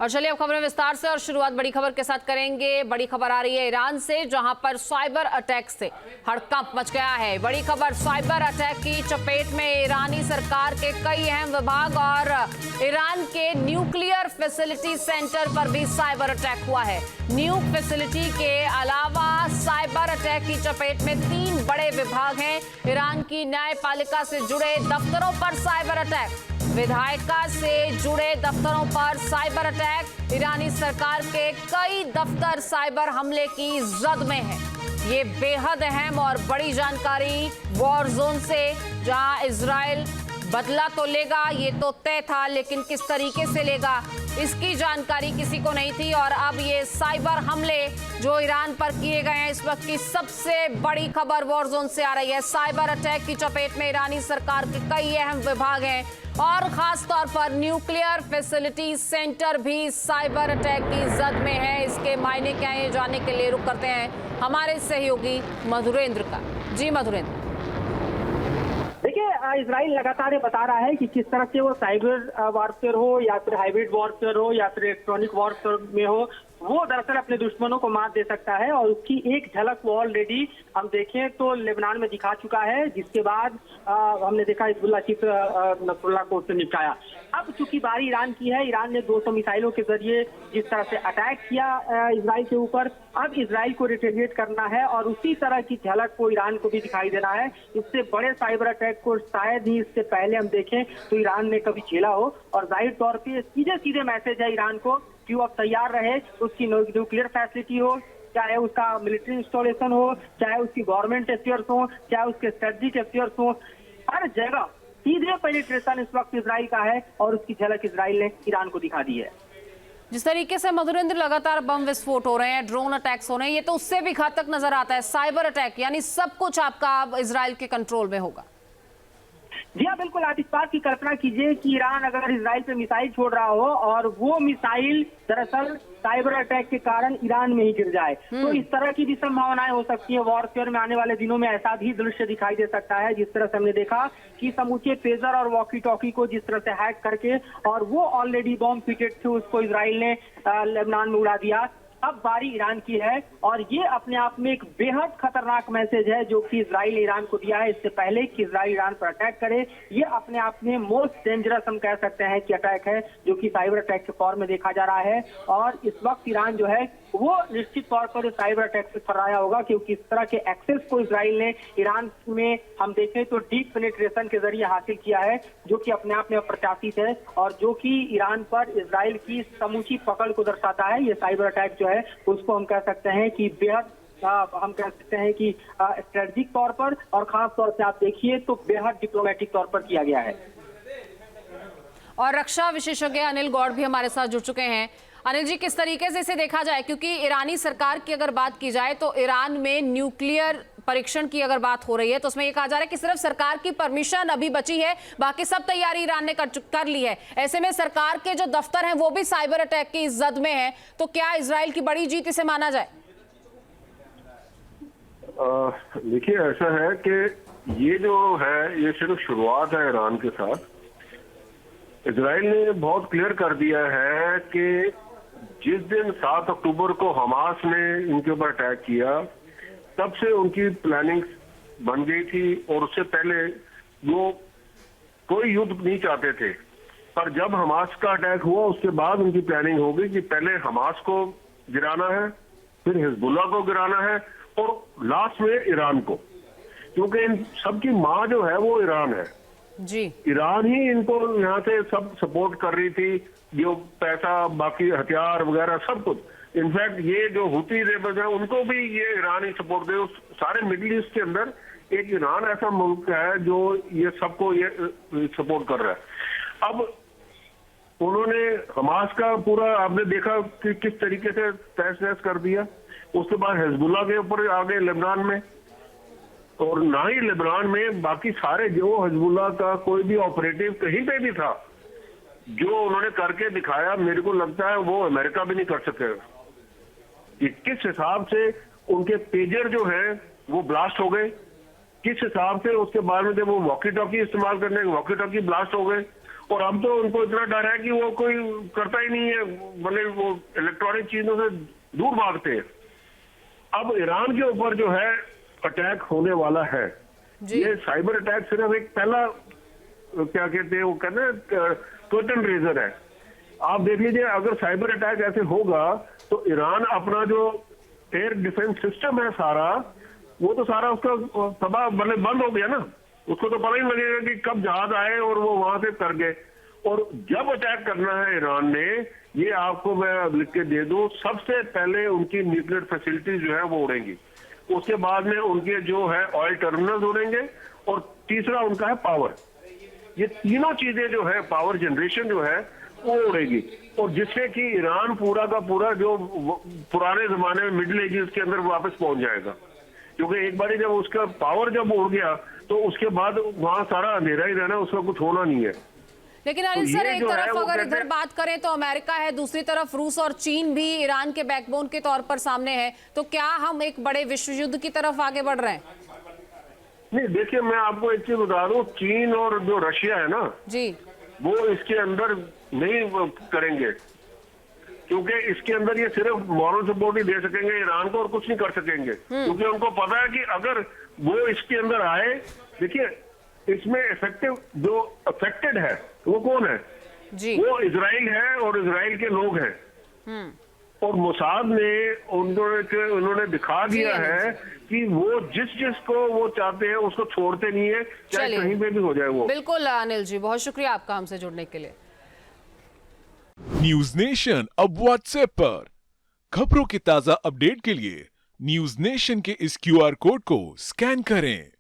और चलिए अब खबरें विस्तार से और शुरुआत बड़ी खबर के साथ करेंगे। बड़ी खबर आ रही है ईरान से, जहां पर साइबर अटैक से हड़कंप मच गया है। बड़ी खबर, साइबर अटैक की चपेट में ईरानी सरकार के कई अहम विभाग और ईरान के न्यूक्लियर फैसिलिटी सेंटर पर भी साइबर अटैक हुआ है। न्यूक फैसिलिटी के अलावा साइबर अटैक की चपेट में 3 बड़े विभाग हैं। ईरान की न्यायपालिका से जुड़े दफ्तरों पर साइबर अटैक, विधायिका से जुड़े दफ्तरों पर साइबर अटैक, ईरानी सरकार के कई दफ्तर साइबर हमले की जद में हैं। ये बेहद अहम और बड़ी जानकारी वॉर जोन से, जहां इजराइल बदला तो लेगा, ये तो तय था, लेकिन किस तरीके से लेगा इसकी जानकारी किसी को नहीं थी। और अब ये साइबर हमले जो ईरान पर किए गए हैं, इस वक्त की सबसे बड़ी खबर वॉर जोन से आ रही है। साइबर अटैक की चपेट में ईरानी सरकार के कई अहम विभाग हैं और खास तौर पर न्यूक्लियर फैसिलिटी सेंटर भी साइबर अटैक की जद में है। इसके मायने क्या है, जानने के लिए रुक करते हैं हमारे सहयोगी मधुरेंद्र का। जी मधुरेंद्र। देखिए, इजराइल लगातार ये बता रहा है कि किस तरह से वो साइबर वॉरफेयर हो या फिर हाइब्रिड वॉरफेयर हो या फिर इलेक्ट्रॉनिक वॉरफेयर में हो, वो दरअसल अपने दुश्मनों को मात दे सकता है। और उसकी एक झलक वो ऑलरेडी हम देखें तो लेबनान में दिखा चुका है, जिसके बाद हमने देखा हिजबुल्लाह चीफ नसरुल्लाह को उससे निपटाया। अब चूंकि बारी ईरान की है, ईरान ने 200 मिसाइलों के जरिए जिस तरह से अटैक किया इजराइल के ऊपर, अब इजराइल को रिटेलिएट करना है और उसी तरह की झलक को ईरान को भी दिखाई देना है। इससे बड़े साइबर अटैक को शायद ही इससे पहले हम देखें तो ईरान ने कभी झेला हो। और जाहिर तौर पर सीधे सीधे मैसेज है ईरान को कि वो अब तैयार रहे। उसकी न्यूक्लियर फैसिलिटी हो, चाहे उसका मिलिट्री इंस्टॉलेशन हो, चाहे उसकी गवर्नमेंट अफेयर्स हो, चाहे उसके स्ट्रेटेजिक अफेयर्स हो, हर जगह सीधे पेनिट्रेशन इस वक्त इजराइल का है और उसकी झलक इजराइल ने ईरान को दिखा दी है। जिस तरीके से मधुरेंद्र लगातार बम विस्फोट हो रहे हैं, ड्रोन अटैक्स हो रहे हैं, ये तो उससे भी घातक नजर आता है। साइबर अटैक यानी सब कुछ आपका अब इजराइल के कंट्रोल में होगा। जी हाँ, बिल्कुल। आप इस बात की कल्पना कीजिए कि ईरान अगर इजराइल पे मिसाइल छोड़ रहा हो और वो मिसाइल दरअसल साइबर अटैक के कारण ईरान में ही गिर जाए, तो इस तरह की भी संभावनाएं हो सकती है। वॉरफेयर में आने वाले दिनों में ऐसा भी दृश्य दिखाई दे सकता है, जिस तरह से हमने देखा कि समूचे पेजर और वॉकी टॉकी को जिस तरह से हैक करके, और वो ऑलरेडी बॉम्ब फिटेड थे, उसको इजराइल ने लेबनान में उड़ा दिया। अब बारी ईरान की है और ये अपने आप में एक बेहद खतरनाक मैसेज है जो कि इजराइल ने ईरान को दिया है इससे पहले कि इजराइल ईरान पर अटैक करे। ये अपने आप में मोस्ट डेंजरस हम कह सकते हैं कि अटैक है, जो कि साइबर अटैक के फॉर्म में देखा जा रहा है। और इस वक्त ईरान जो है वो निश्चित तौर पर साइबर अटैक से थर्राया होगा, क्योंकि इस तरह के एक्सेस को इजराइल ने ईरान में हम देखें तो डीप पेनिट्रेशन के जरिए हासिल किया है, जो कि अपने आप में अप्रत्याशित है और जो कि ईरान पर इजराइल की समूची पकड़ को दर्शाता है। ये साइबर अटैक जो है उसको हम कह सकते हैं कि बेहद हम कह सकते हैं कि स्ट्रेटेजिक तौर पर और खास तौर से आप देखिए तो बेहद डिप्लोमेटिक तौर पर किया गया है। और रक्षा विशेषज्ञ अनिल गौड़ भी हमारे साथ जुड़ चुके हैं। अनिल जी, किस तरीके से इसे देखा जाए, क्योंकि ईरानी सरकार की अगर बात की जाए तो ईरान में न्यूक्लियर परीक्षण की अगर बात हो रही है तो उसमें ये कहा जा रहा है कि सिर्फ सरकार की परमिशन अभी बची है, बाकी सब तैयारी ईरान ने कर ली है। ऐसे में सरकार के जो दफ्तर हैं वो भी साइबर अटैक की जद में है, तो क्या इजराइल की बड़ी जीत इसे माना जाए? देखिए, ऐसा है कि ये जो है ये सिर्फ शुरुआत है ईरान के साथ। इजराइल ने बहुत क्लियर कर दिया है कि जिस दिन 7 अक्टूबर को हमास ने इनके ऊपर अटैक किया, तब से उनकी प्लानिंग बन गई थी और उससे पहले वो कोई युद्ध नहीं चाहते थे। पर जब हमास का अटैक हुआ उसके बाद उनकी प्लानिंग हो गई कि पहले हमास को गिराना है, फिर हिजबुल्लाह को गिराना है और लास्ट में ईरान को, क्योंकि इन सबकी माँ जो है वो ईरान है जी। ईरान ही इनको यहाँ से सब सपोर्ट कर रही थी, जो पैसा, बाकी हथियार वगैरह सब कुछ। इनफैक्ट ये जो हुती रेबल्स है उनको भी ये ईरान ही सपोर्ट दे। सारे मिडिल ईस्ट के अंदर एक ईरान ऐसा मुल्क है जो ये सबको ये सपोर्ट कर रहा है। अब उन्होंने हमास का पूरा आपने देखा कि किस तरीके से तहस नहस कर दिया। उसके बाद हिजबुल्लाह के ऊपर आ गए लेबनान में, और ना ही लेबनान में बाकी सारे जो हिजबुल्लाह का कोई भी ऑपरेटिव कहीं पे भी था, जो उन्होंने करके दिखाया, मेरे को लगता है वो अमेरिका भी नहीं कर सकेगा। किस हिसाब से उनके पेजर जो है वो ब्लास्ट हो गए, किस हिसाब से उसके बाद में जब वो वॉकी टॉकी इस्तेमाल करने वॉकी टॉकी ब्लास्ट हो गए, और अब तो उनको इतना डर है कि वो कोई करता ही नहीं है, मतलब वो इलेक्ट्रॉनिक चीजों से दूर भागते हैं। अब ईरान के ऊपर जो है अटैक होने वाला है, ये साइबर अटैक सिर्फ एक पहला क्या कहते हैं वो कहते हैं कर्टन रेजर है। आप देख लीजिए, अगर साइबर अटैक ऐसे होगा तो ईरान अपना जो एयर डिफेंस सिस्टम है सारा, वो तो सारा उसका तबाह मतलब बंद हो गया ना। उसको तो पता ही नहीं लगेगा कि कब जहाज आए और वो वहां से कर गए। और जब अटैक करना है ईरान ने, ये आपको मैं लिख के दे दूं, सबसे पहले उनकी न्यूक्लियर फैसिलिटीज जो है वो उड़ेंगी, उसके बाद में उनके जो है ऑयल टर्मिनल्स उड़ेंगे, और तीसरा उनका है पावर। ये तीनों चीजें जो है, पावर जनरेशन जो है वो उड़ेगी, और जिससे कि ईरान पूरा का पूरा जो पुराने जमाने में मिडिल एजेस के अंदर वापस पहुंच जाएगा। क्योंकि एक बार जब उसका पावर जब उड़ गया तो उसके बाद वहां सारा अंधेरा ही रहना, उसका कुछ होना नहीं है। लेकिन अनिल सर, एक तरफ अगर इधर कहते बात करें तो अमेरिका है, दूसरी तरफ रूस और चीन भी ईरान के बैकबोन के तौर पर सामने है, तो क्या हम एक बड़े विश्व युद्ध की तरफ आगे बढ़ रहे हैं? नहीं, देखिए मैं आपको एक चीज बता दूं, चीन और जो रशिया है ना जी, वो इसके अंदर नहीं करेंगे, क्योंकि इसके अंदर ये सिर्फ मॉरल सपोर्ट ही दे सकेंगे ईरान को और कुछ नहीं कर सकेंगे। क्योंकि उनको पता है कि अगर वो इसके अंदर आए, देखिए इसमें इफेक्टिव जो अफेक्टेड है वो कौन है जी, वो इजराइल है और इजराइल के लोग हैं। और मोसाद ने उन्होंने दिखा दिया है कि वो जिसको वो चाहते हैं उसको छोड़ते नहीं है, चाहे चलिए। कहीं पे भी हो जाए वो। बिल्कुल अनिल जी, बहुत शुक्रिया आपका हमसे जुड़ने के लिए। न्यूज नेशन अब व्हाट्सएप पर खबरों की ताजा अपडेट के लिए न्यूज नेशन के इस QR कोड को स्कैन करें।